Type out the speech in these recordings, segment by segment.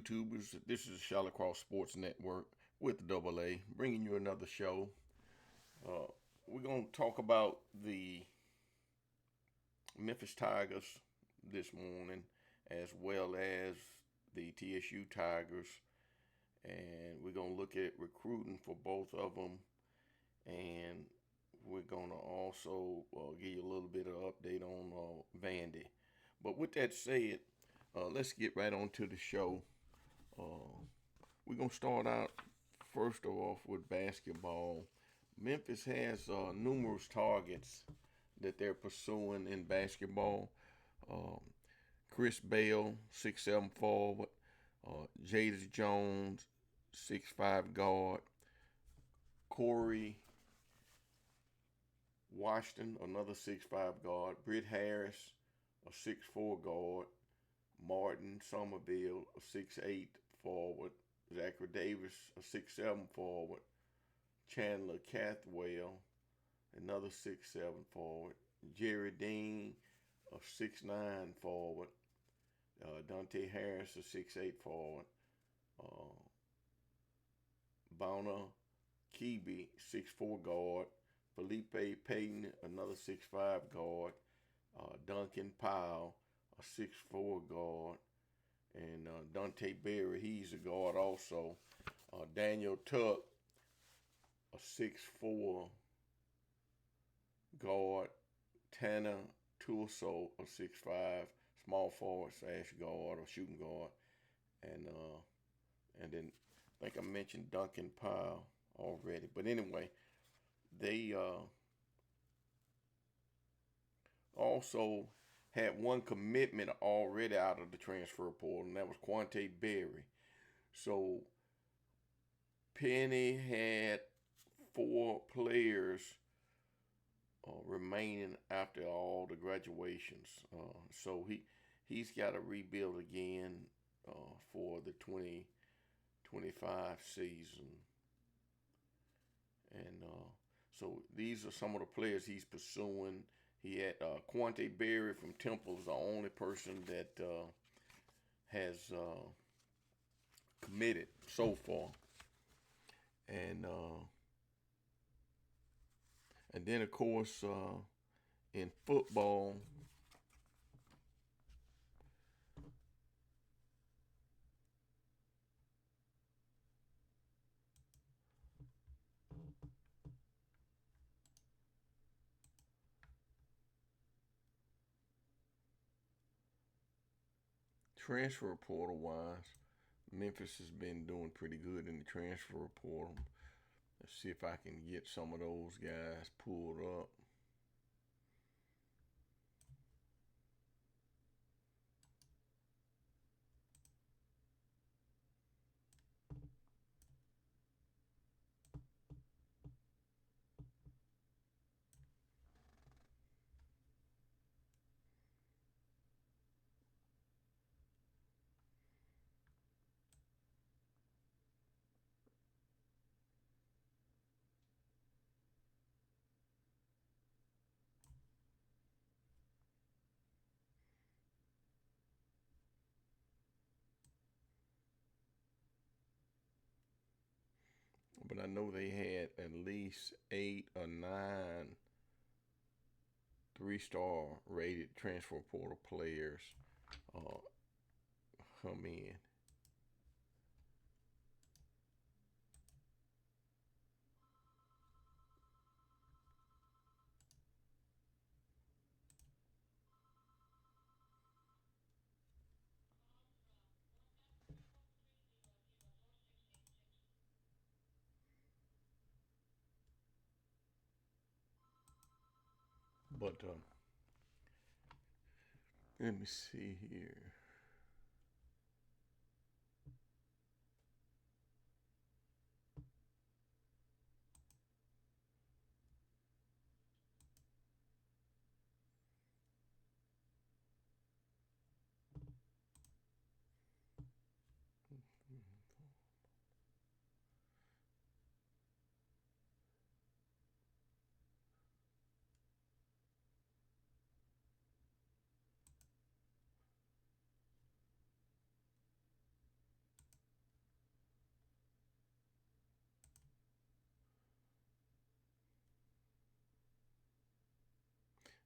YouTubers. This is ShallowCross Sports Network with the AA, bringing you another show. We're going to talk about the Memphis Tigers this morning, as well as the TSU Tigers, and we're going to look at recruiting for both of them, and we're going to also give you a little bit of update on Vandy. But with that said, let's get right on to the show. We're going to start out first off with basketball. Memphis has numerous targets that they're pursuing in basketball. Chris Bale, 6'7" forward. Jadis Jones, 6'5" guard. Corey Washington, another 6'5" guard. Britt Harris, a 6'4" guard. Martin Somerville, a 6'8" forward. Zachary Davis, a 6'7" forward. Chandler Cathwell, another 6'7" forward. Jerry Dean, a 6'9" forward. Dante Harris, a 6'8" forward. Bona Kebe, 6'4" guard. Felipe Payton, another 6'5" guard. Duncan Powell, a 6'4" guard. And Dante Berry, he's a guard also. Daniel Tuck, a 6'4" guard. Tanner Tulso, a 6'5", small forward / guard or shooting guard. And then I think I mentioned Duncan Powell already. But anyway, they also had one commitment already out of the transfer portal, and that was Quante Berry. So Penny had 4 players remaining after all the graduations. So he's got to rebuild again for the 2025 season. And so these are some of the players he's pursuing. He had Quante Berry from Temple is the only person that has committed so far. And then, of course, in football, transfer portal wise, Memphis has been doing pretty good in the transfer portal. Let's see if I can get some of those guys pulled up. But I know they had at least 8 or 9 3-star rated transfer portal players come in. But let me see here.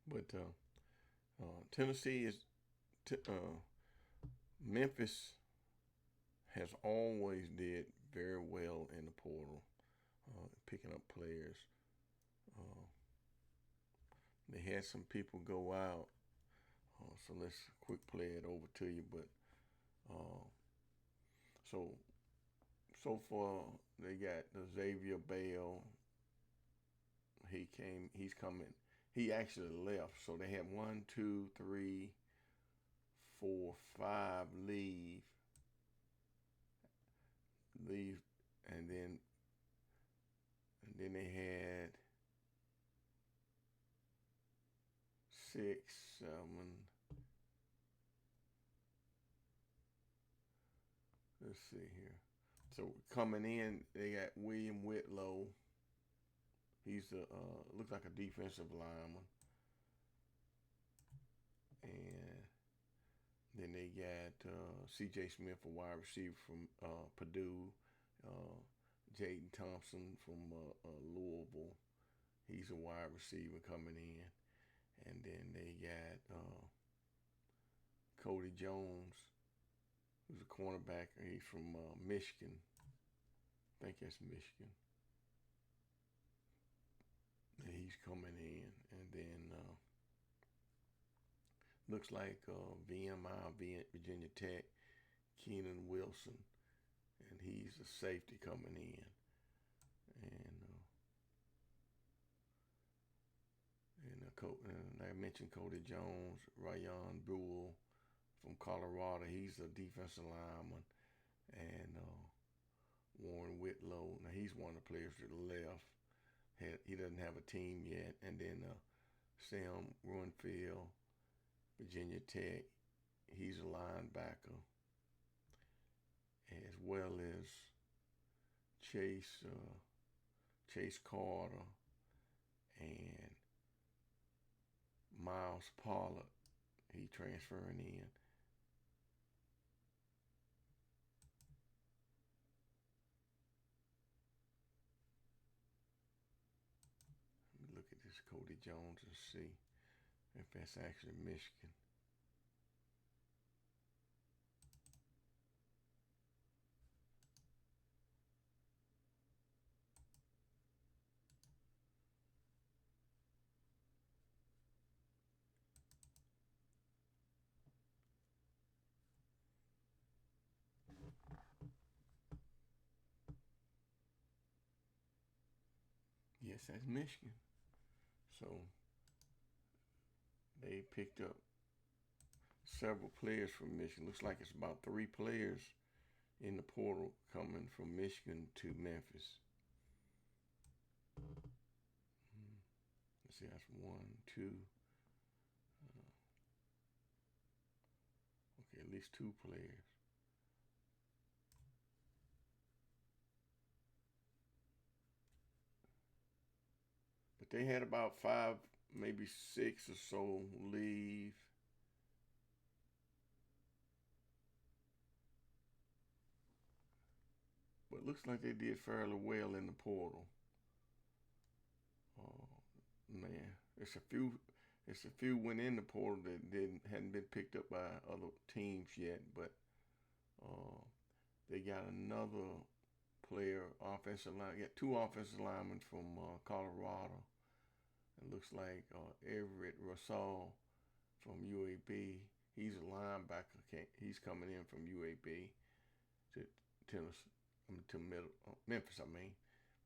But Tennessee is Memphis has always did very well in the portal, picking up players. Uh, they had some people go out, so let's quick play it over to you. But uh, so so far they got Xavier Bell. He's coming. He actually left. So they had 1, 2, 3, 4, 5 leave, and then they had 6, 7. Let's see here. So coming in, they got William Whitlow. He's looks like a defensive lineman, and then they got C.J. Smith, a wide receiver from Purdue. Jaden Thompson from Louisville. He's a wide receiver coming in. And then they got Cody Jones, who's a cornerback. He's from Michigan. I think that's Michigan. And he's coming in. And then looks like VMI, Virginia Tech, Keenan Wilson. And he's a safety coming in. And I mentioned Cody Jones, Ryan Buell from Colorado. He's a defensive lineman. And Warren Whitlow. Now he's one of the players to the left. He doesn't have a team yet. And then Sam Runfield, Virginia Tech. He's a linebacker. As well as Chase Carter and Miles Pollard. He transferring in. Let me look at this Cody Jones and see if that's actually Michigan. Yes, that's Michigan. So they picked up several players from Michigan. Looks like it's about 3 players in the portal coming from Michigan to Memphis. Let's see, that's 1, 2. Okay, at least 2 players. But they had about 5, maybe 6 or so leave. But it looks like they did fairly well in the portal. Man, it's a few went in the portal that hadn't been picked up by other teams yet. But they got another player, offensive line. Got 2 offensive linemen from Colorado. It looks like Everett Russell from UAB. He's a linebacker. He's coming in from UAB to Tennessee, to Memphis.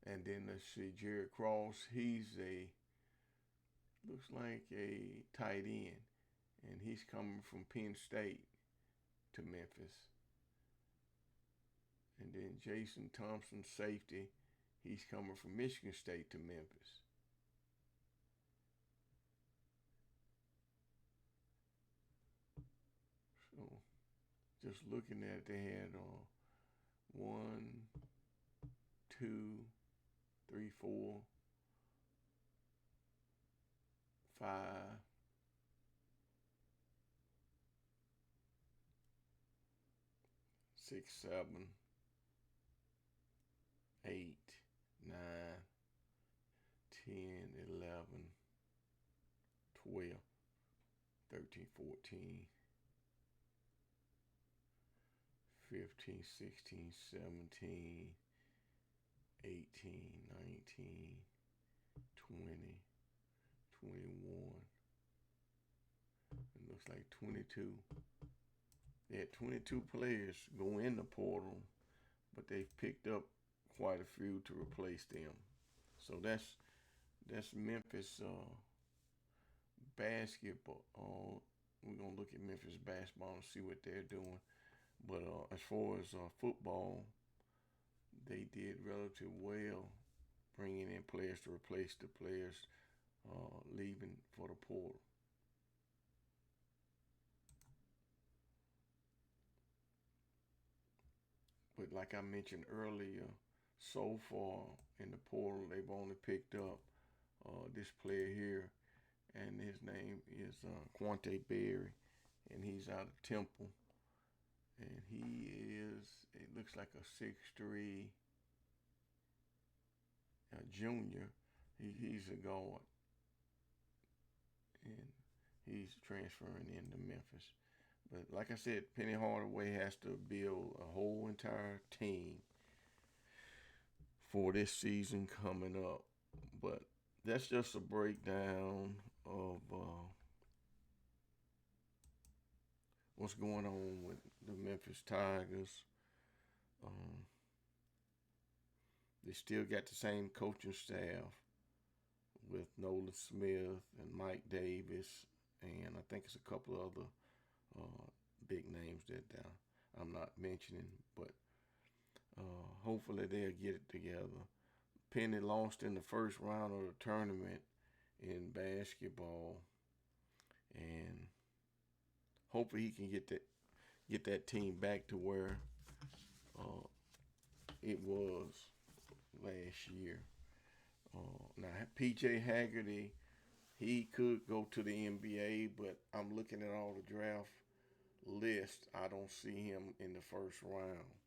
And then let's see, Jared Cross. Looks like a tight end, and he's coming from Penn State to Memphis. And then Jason Thompson, safety. He's coming from Michigan State to Memphis. So, just looking at it, they had 1, 2, 3, 4, 5, 6, 7, 8, 9, 10, 11, 12, 13, 14, 15, 16, 17, 18, 19, 20, 21. It looks like 22. They had 22 players go in the portal, but they've picked up quite a few to replace them. So that's Memphis basketball. We're gonna look at Memphis basketball and see what they're doing. But as far as football, they did relatively well, bringing in players to replace the players leaving for the portal. But like I mentioned earlier, so far in the portal, they've only picked up this player here, and his name is Quante Berry, and he's out of Temple. And he is, it looks like a 6'3" junior. He's a guard, and he's transferring into Memphis. But like I said, Penny Hardaway has to build a whole entire team for this season coming up. But that's just a breakdown of what's going on with the Memphis Tigers. They still got the same coaching staff with Nolan Smith and Mike Davis, and I think it's a couple of other big names that I'm not mentioning, but hopefully they'll get it together. Penny lost in the first round of the tournament in basketball, and hopefully he can get that team back to where it was last year. Now P.J. Haggerty, he could go to the NBA, but I'm looking at all the draft lists. I don't see him in the first round.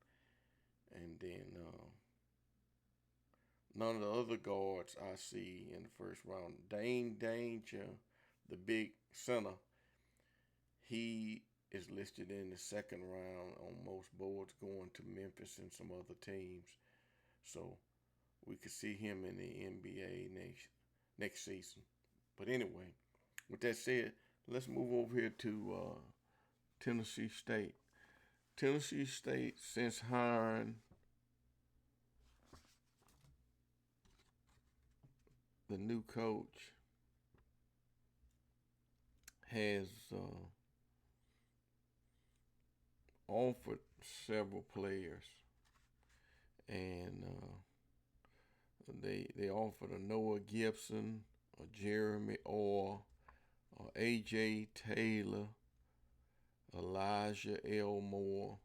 And then none of the other guards I see in the first round. Dane Danger, the big center, he is listed in the second round on most boards, going to Memphis and some other teams. So we could see him in the NBA next season. But anyway, with that said, let's move over here to Tennessee State. Tennessee State, since hiring the new coach, has offered several players, and they offered a Noah Gibson, a Jeremy Orr, A.J. Taylor, Elijah Elmore,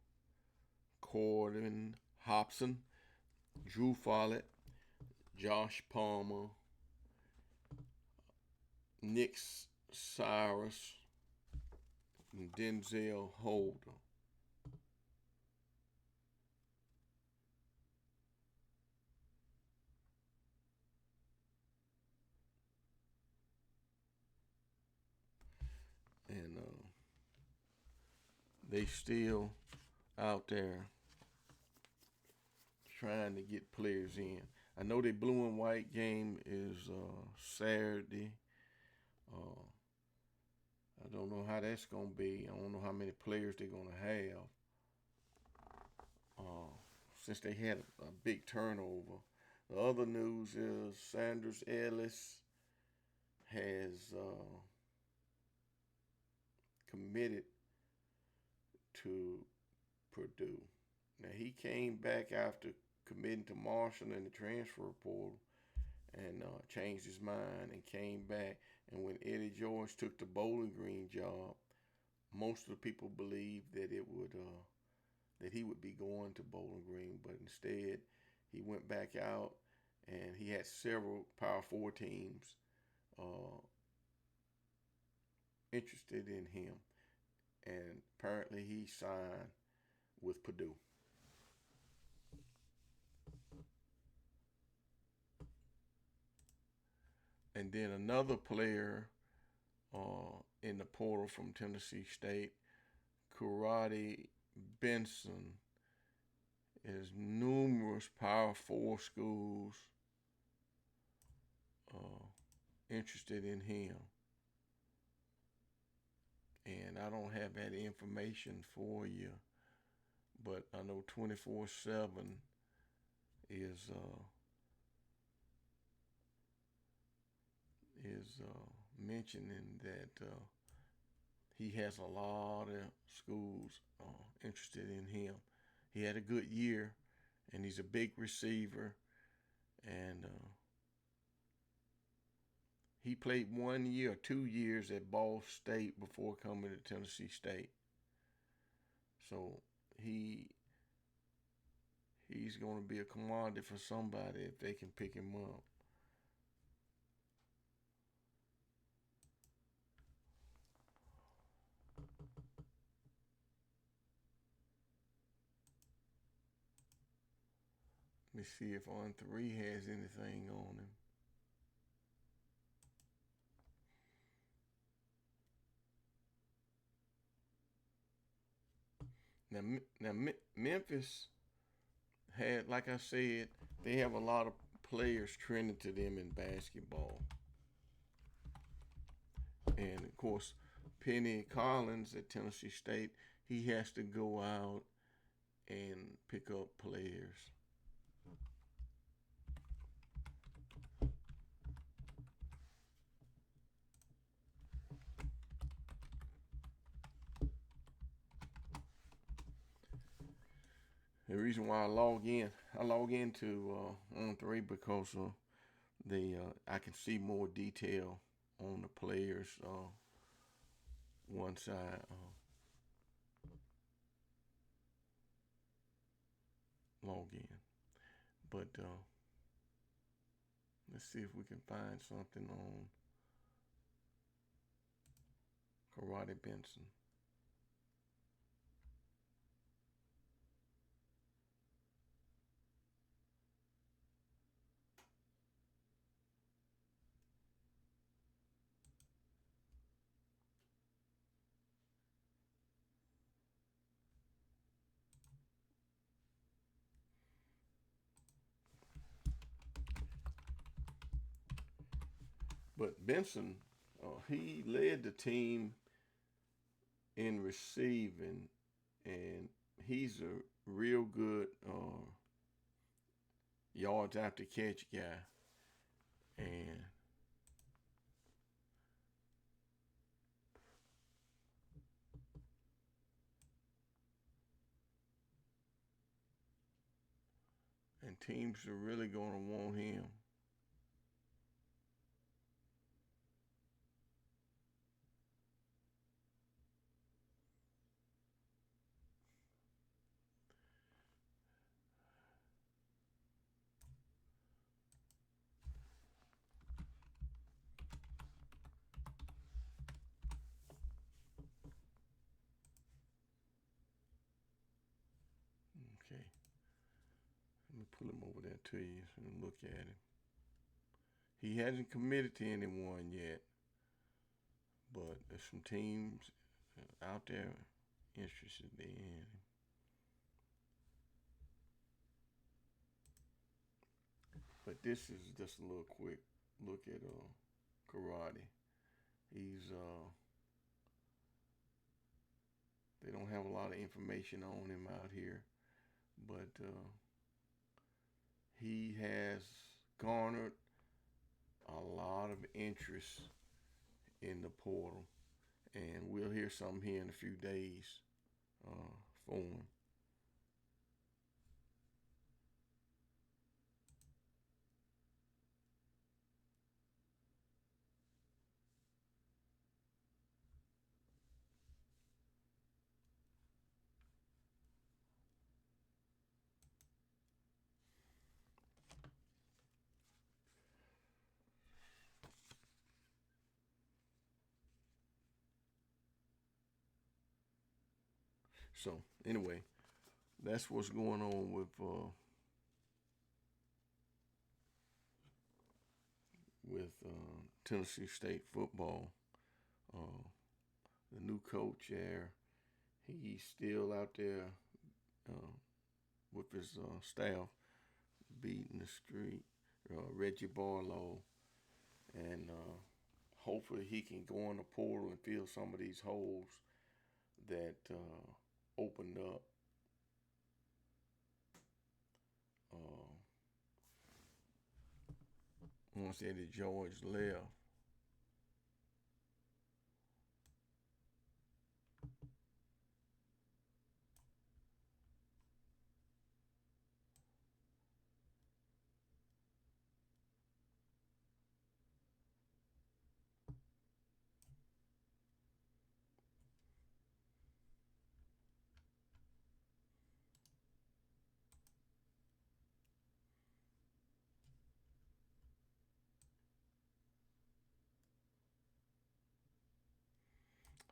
Corden Hobson, Drew Follett, Josh Palmer, Nick Cyrus, and Denzel Holder. And they still out there trying to get players in. I know their blue and white game is Saturday. I don't know how that's going to be. I don't know how many players they're going to have. Since they had a big turnover. The other news is Sanders Ellis has committed to Purdue. Now, he came back after committing to Marshall in the transfer portal and changed his mind and came back. And when Eddie George took the Bowling Green job, most of the people believed that that he would be going to Bowling Green, but instead he went back out and he had several Power 4 teams interested in him, and apparently he signed with Purdue. And then another player in the portal from Tennessee State. Karate Benson is numerous Power 4 schools interested in him. And I don't have that information for you, but I know 24/7 is mentioning that he has a lot of schools interested in him. He had a good year, and he's a big receiver, and he played 1 year or 2 years at Ball State before coming to Tennessee State. So he's going to be a commodity for somebody if they can pick him up. Let me see if On3 has anything on him. Now Memphis had, like I said, they have a lot of players trending to them in basketball. And, of course, Penny Collins at Tennessee State, he has to go out and pick up players. The reason why I log into On3 because I can see more detail on the players once I log in. But let's see if we can find something on Karate Benson. But Benson, he led the team in receiving, and he's a real good yards after catch guy. And teams are really going to want him. Okay. Let me pull him over there to you and look at him. He hasn't committed to anyone yet, but there's some teams out there interested in him. But this is just a little quick look at Karate. He's they don't have a lot of information on him out here, but he has garnered a lot of interest in the portal, and we'll hear something here in a few days for him. So anyway, that's what's going on with Tennessee State football. Uh, the new coach there, he's still out there uh, with his staff beating the street. Reggie Barlow, and hopefully he can go in the portal and fill some of these holes that opened up. Once Eddie George left.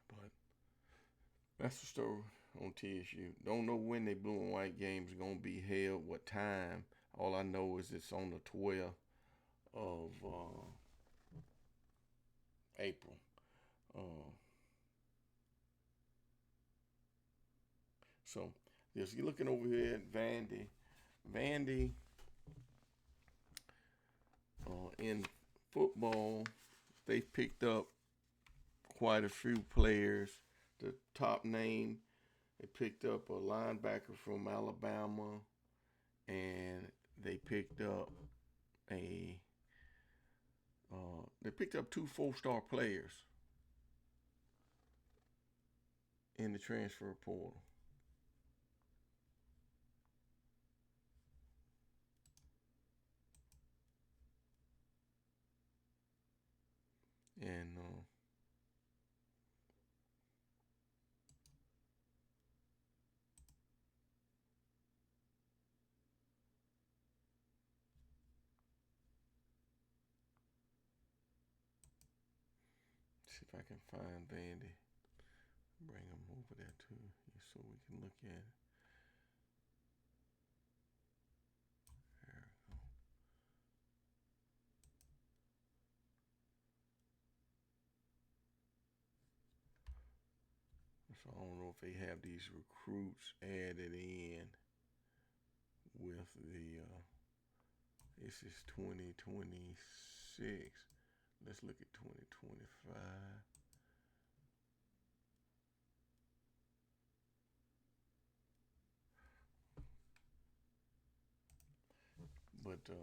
But that's the story on TSU. Don't know when they blue and white games are gonna be held, what time. All I know is it's on the 12th of April. Uh, so just you're looking over here at Vandy. Vandy in football, they picked up quite a few players. The top name, they picked up a linebacker from Alabama, and they picked up two 4-star players in the transfer portal. And see if I can find Vandy. Bring them over there too, so we can look at it. There we go. So I don't know if they have these recruits added in with the. This is 2026. Let's look at 2025. But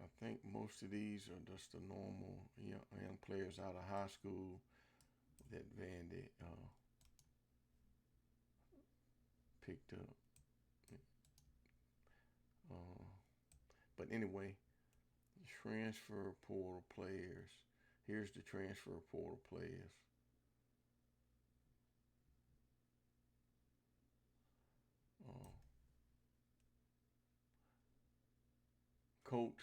I think most of these are just the normal young players out of high school that Vandy picked up. But anyway, transfer portal players. Here's the transfer portal players. Colt,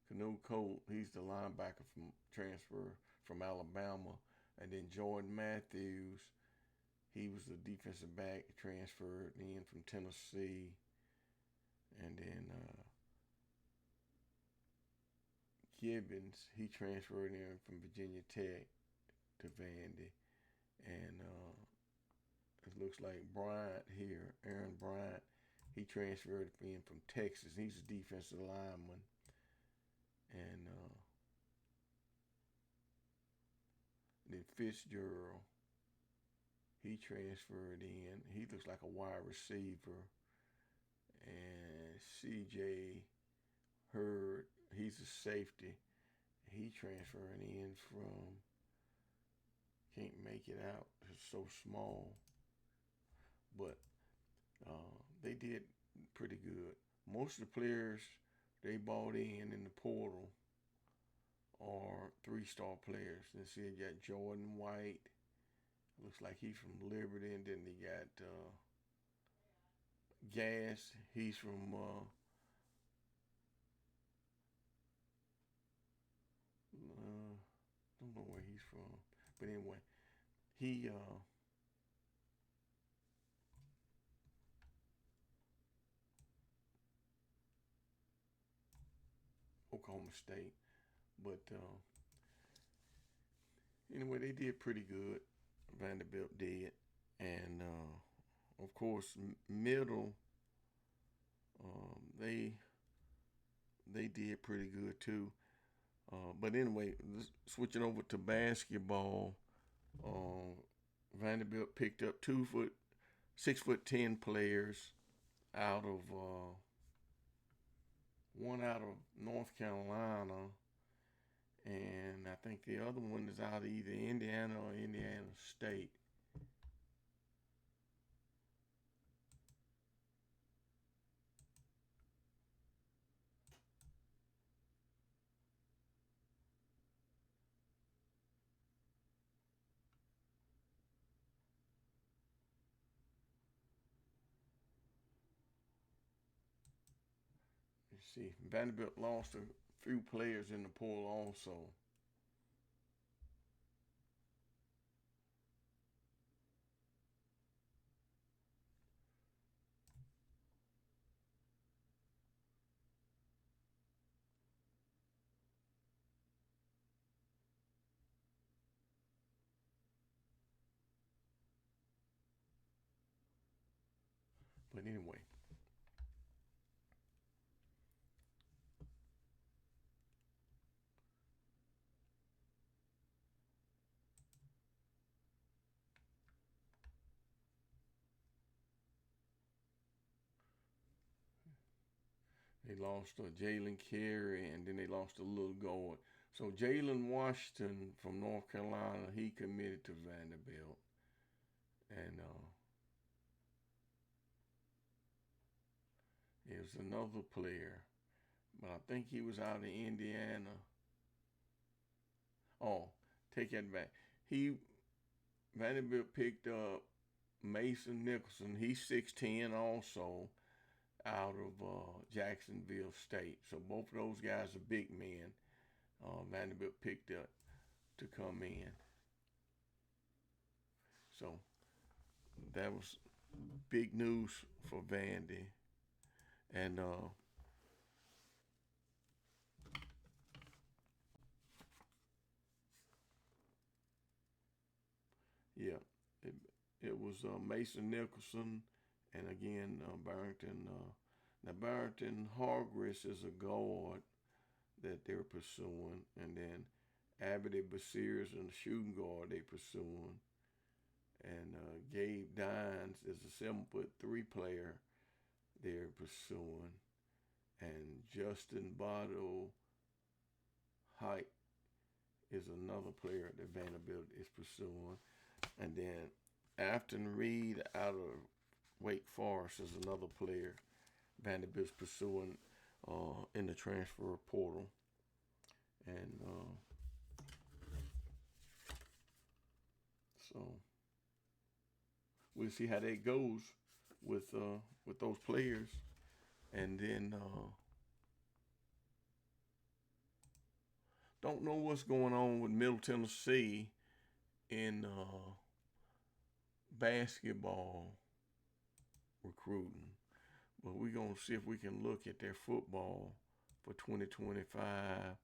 Canoe Colt, he's the linebacker from transfer from Alabama. And then Jordan Matthews, he was the defensive back transferred in from Tennessee. And then Gibbons, he transferred in from Virginia Tech to Vandy. And it looks like Bryant here, Aaron Bryant, he transferred in from Texas. He's a defensive lineman. And then Fitzgerald, he transferred in. He looks like a wide receiver. And C.J. Hurd, he's a safety. He transferring in from, can't make it out. It's so small. But they did pretty good. Most of the players they bought in the portal are 3-star players. Let's see, you got Jordan White. Looks like he's from Liberty. And then they got Gas. He's from don't know where he's from. But anyway, he Oklahoma State. But anyway, they did pretty good. Vanderbilt did. And of course, middle, they did pretty good too. But anyway, switching over to basketball, Vanderbilt picked up 6'10" players out of one out of North Carolina, and I think the other one is out of either Indiana or Indiana State. See, Vanderbilt lost a few players in the pool also. But anyway. They lost Jalen Carey, and then they lost a little guard. So Jalen Washington from North Carolina, he committed to Vanderbilt. And there's another player, but I think he was out of Indiana. Oh, take that back. Vanderbilt picked up Mason Nicholson. He's 6'10" also, out of Jacksonville State. So both of those guys are big men. Vanderbilt picked up to come in. So that was big news for Vandy. And yeah, it was Mason Nicholson, and again Barrington. Now Barrington Hargris is a guard that they're pursuing, and then Abity Basirs and the shooting guard they pursuing, and Gabe Dines is a 7'3" player they're pursuing, and Justin Bottle Height is another player that Vanderbilt is pursuing, and then Afton Reed out of Wake Forest is another player Vanderbilt's pursuing in the transfer portal. And so we'll see how that goes with those players. And then don't know what's going on with Middle Tennessee in basketball recruiting. But we're going to see if we can look at their football for 2025.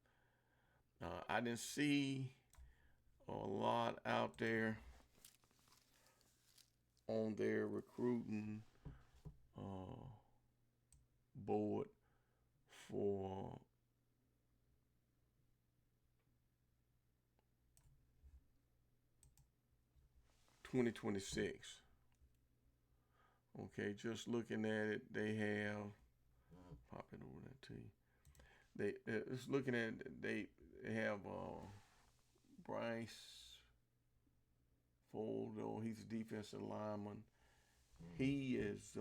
I didn't see a lot out there on their recruiting board for $2026. Okay, just looking at it, they have pop it over there to you. Just looking at it, they have Bryce Foldo. He's a defensive lineman. He is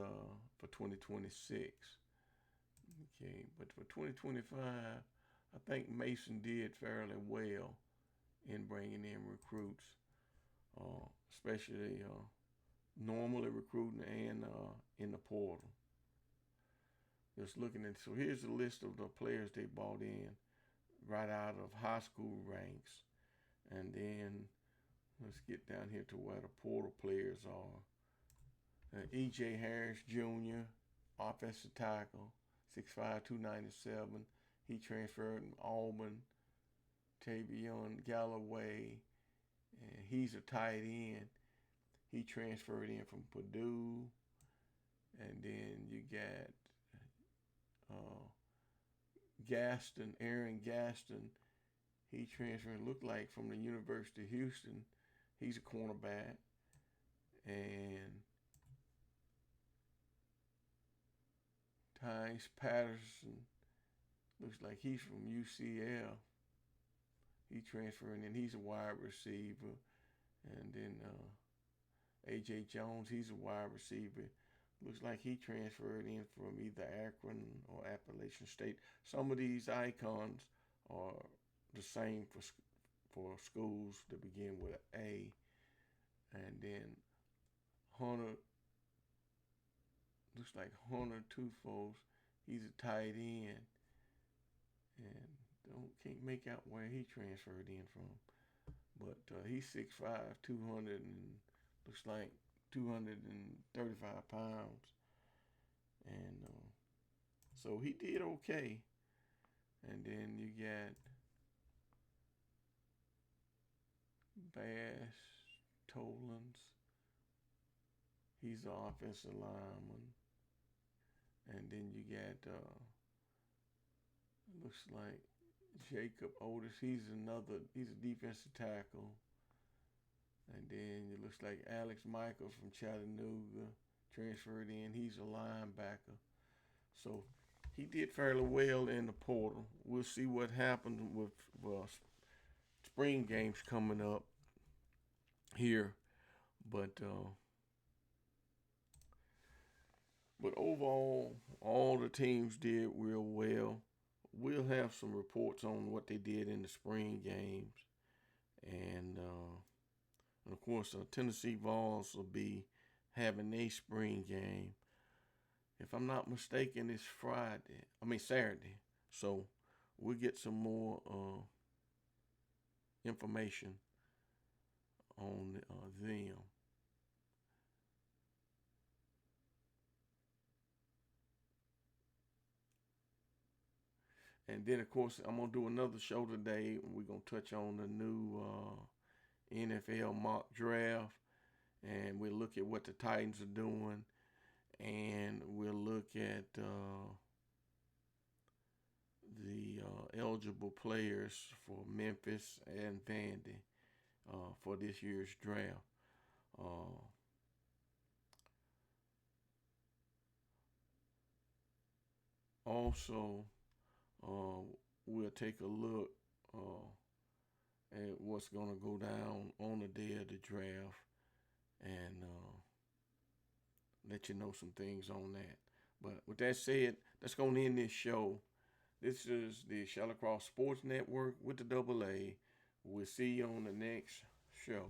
for 2026. Okay, but for 2025, I think Mason did fairly well in bringing in recruits, especially normally recruiting and in the portal. Just looking at, so here's a list of the players they bought in right out of high school ranks. And then let's get down here to where the portal players are. E.J. Harris Jr., offensive tackle, 6'5", 297. He transferred from Auburn. Tavion Galloway, and he's a tight end. He transferred in from Purdue. And then you got Aaron Gaston. He transferred, looked like, from the University of Houston. He's a cornerback. And Tynes Patterson, looks like he's from UCL. He transferred in. He's a wide receiver. And then A.J. Jones, he's a wide receiver. Looks like he transferred in from either Akron or Appalachian State. Some of these icons are the same for schools that begin with an A. And then Hunter, looks like Hunter Tufos, he's a tight end. And can't make out where he transferred in from. But he's 6'5", 200, and looks like 235 pounds. And so he did okay. And then you got Bass Tolans. He's an offensive lineman. And then you got, looks like Jacob Otis. He's a defensive tackle. And then it looks like Alex Michaels from Chattanooga transferred in. He's a linebacker. So he did fairly well in the portal. We'll see what happens with spring games coming up here. But overall, all the teams did real well. We'll have some reports on what they did in the spring games. And of course, Tennessee Vols will be having a spring game. If I'm not mistaken, it's Saturday. So we'll get some more information on them. And then, of course, I'm going to do another show today. We're going to touch on the new NFL mock draft. And we'll look at what the Titans are doing. And we'll look at the eligible players for Memphis and Vandy for this year's draft. Also, we'll take a look at what's going to go down on the day of the draft and let you know some things on that. But with that said, that's going to end this show. This is the ShallowCross Sports Network with the AA. We'll see you on the next show.